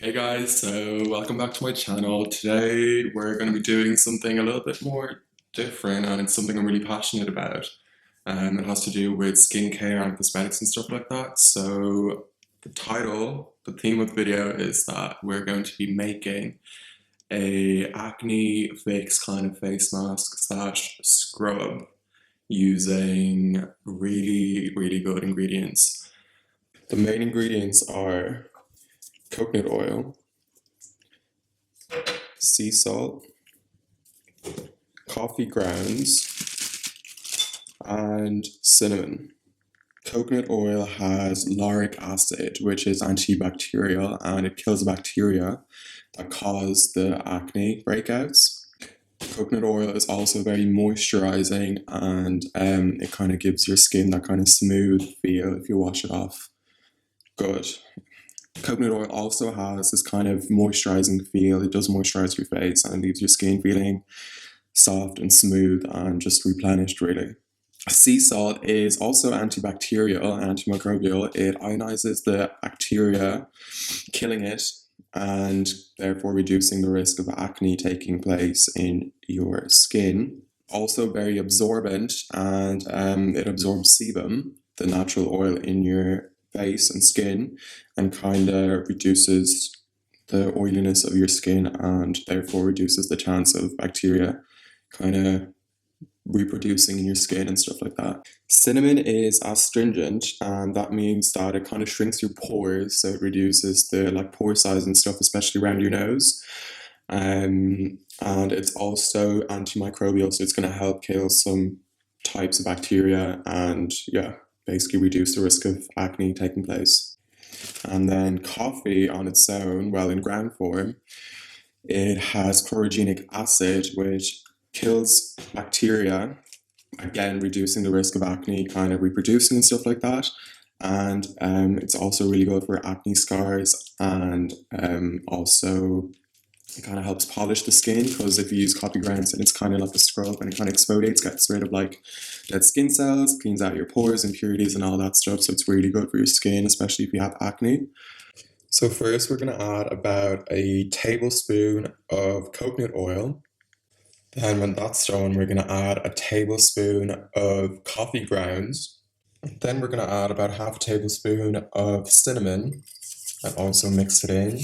Hey guys, so welcome back to my channel. Today we're going to be doing something a little bit more different, and it's something I'm really passionate about. It has to do with skincare and cosmetics and stuff like that. So the theme of the video is that we're going to be making a acne fix kind of face mask slash scrub using really good ingredients. The main ingredients are coconut oil, sea salt, coffee grounds, and cinnamon. Coconut oil has lauric acid, which is antibacterial, and it kills the bacteria that cause the acne breakouts. Coconut oil is also very moisturizing, and it kind of gives your skin that kind of smooth feel if you wash it off. Good. Coconut oil also has this kind of moisturizing feel. It does moisturize your face and it leaves your skin feeling soft and smooth and just replenished, really. Sea salt is also antibacterial, antimicrobial. It ionizes the bacteria, killing it, and therefore reducing the risk of acne taking place in your skin. Also very absorbent, and it absorbs sebum, the natural oil in your face and skin, and kind of reduces the oiliness of your skin and therefore reduces the chance of bacteria kind of reproducing in your skin and stuff like that. Cinnamon is astringent, and that means that it kind of shrinks your pores, so it reduces the pore size and stuff, especially around your nose. And it's also antimicrobial, so it's going to help kill some types of bacteria and basically reduce the risk of acne taking place. And then coffee on its own, well, in ground form, it has chlorogenic acid, which kills bacteria, again reducing the risk of acne kind of reproducing and stuff like that. And it's also really good for acne scars, and also it kind of helps polish the skin, because if you use coffee grounds, and it's kind of like a scrub, and it kind of exfoliates, gets rid of dead skin cells, cleans out your pores, impurities and all that stuff. So it's really good for your skin, especially if you have acne. So first we're going to add about a tablespoon of coconut oil. Then when that's done, we're going to add a tablespoon of coffee grounds. Then we're going to add about half a tablespoon of cinnamon and also mix it in.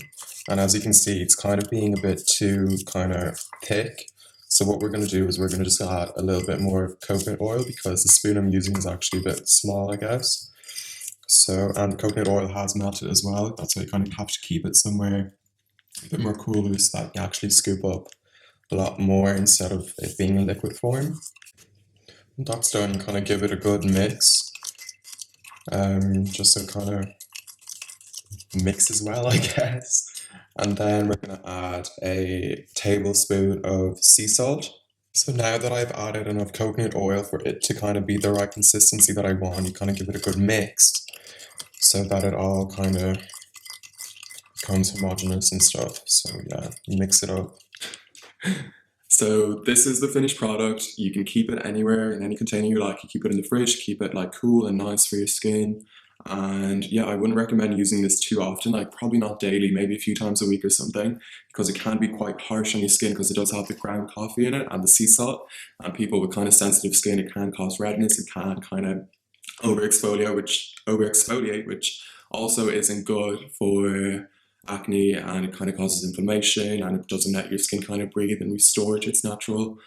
And as you can see, it's kind of being a bit too kind of thick. So what we're going to do is we're going to just add a little bit more of coconut oil, because the spoon I'm using is actually a bit small, I guess. So, and the coconut oil has melted as well. That's why you kind of have to keep it somewhere a bit more cooler, so that you actually scoop up a lot more instead of it being in liquid form. When that's done, you kind of give it a good mix, just so it kind of mixes well, I guess. And then we're going to add a tablespoon of sea salt. So now that I've added enough coconut oil for it to kind of be the right consistency that I want, you kind of give it a good mix so that it all kind of becomes homogeneous and stuff. So yeah, you mix it up. So this is the finished product. You can keep it anywhere, in any container you like. You keep it in the fridge, keep it cool and nice for your skin. And yeah, I wouldn't recommend using this too often, probably not daily, maybe a few times a week or something, because it can be quite harsh on your skin, because it does have the ground coffee in it and the sea salt. And people with kind of sensitive skin, it can cause redness, it can kind of overexfoliate, which also isn't good for acne, and it kind of causes inflammation, and it doesn't let your skin kind of breathe and restore to its natural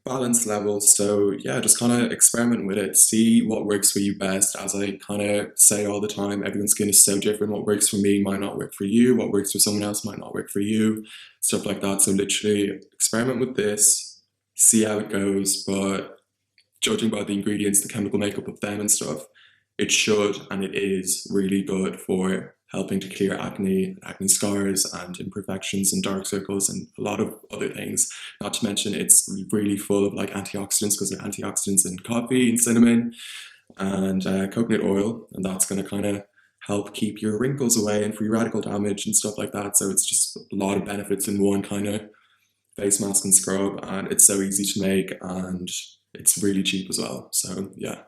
balance level. So yeah, just kind of experiment with it, see what works for you best. As I kind of say all the time, everyone's skin is so different. What works for me might not work for you, what works for someone else might not work for you, stuff like that. So literally experiment with this, see how it goes, but judging by the ingredients, the chemical makeup of them and stuff, it should and it is really good for helping to clear acne scars and imperfections and dark circles and a lot of other things. Not to mention it's really full of antioxidants, because there are antioxidants in coffee and cinnamon and coconut oil, and that's going to kind of help keep your wrinkles away and free radical damage and stuff like that. So it's just a lot of benefits in one kind of face mask and scrub, and it's so easy to make and it's really cheap as well. So yeah.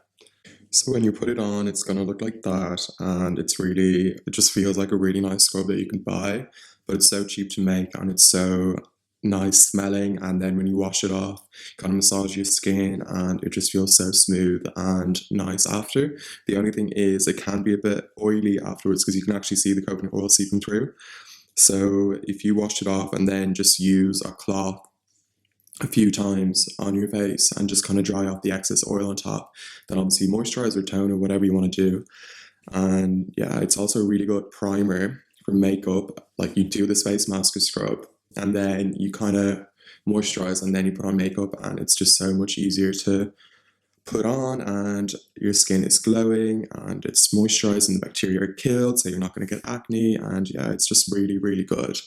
So when you put it on, it's gonna look like that, and it just feels like a really nice scrub that you can buy, but it's so cheap to make and it's so nice smelling. And then when you wash it off, kind of massage your skin, and it just feels so smooth and nice after. The only thing is, it can be a bit oily afterwards because you can actually see the coconut oil seeping through. So if you wash it off and then just use a cloth a few times on your face and just kind of dry off the excess oil on top, then obviously moisturize or tone or whatever you want to do. And yeah, it's also a really good primer for makeup. Like, you do this face mask or scrub, and then you kind of moisturize, and then you put on makeup, and it's just so much easier to put on, and your skin is glowing and it's moisturized and the bacteria are killed, so you're not going to get acne. And yeah, it's just really, really good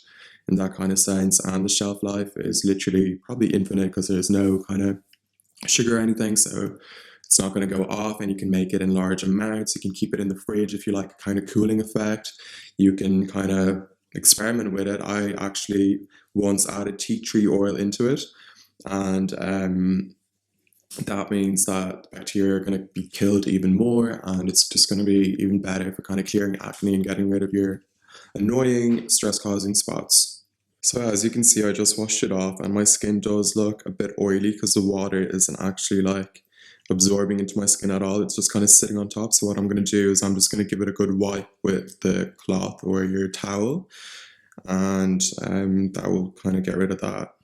in that kind of sense. And the shelf life is literally probably infinite because there's no kind of sugar or anything, so it's not going to go off, and you can make it in large amounts. You can keep it in the fridge if you like a kind of cooling effect. You can kind of experiment with it. I actually once added tea tree oil into it, and that means that bacteria are going to be killed even more, and it's just going to be even better for kind of clearing acne and getting rid of your annoying stress causing spots. So as you can see, I just washed it off, and my skin does look a bit oily because the water isn't actually like absorbing into my skin at all. It's just kind of sitting on top. So what I'm going to do is I'm just going to give it a good wipe with the cloth or your towel, and that will kind of get rid of that.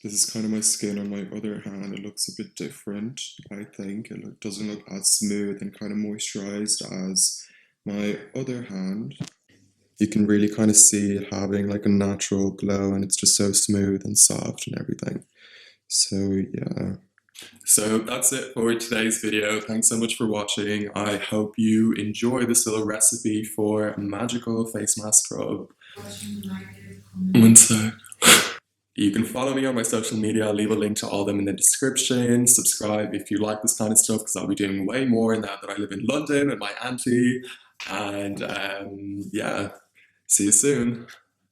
This is kind of my skin on my other hand. It looks a bit different, I think. It doesn't look as smooth and kind of moisturized as my other hand. You can really kind of see it having like a natural glow, and it's just so smooth and soft and everything. So yeah. So that's it for today's video. Thanks so much for watching. I hope you enjoy this little recipe for a magical face mask scrub. One sec. You can follow me on my social media. I'll leave a link to all of them in the description. Subscribe if you like this kind of stuff, because I'll be doing way more now that I live in London with my auntie. And yeah, see you soon.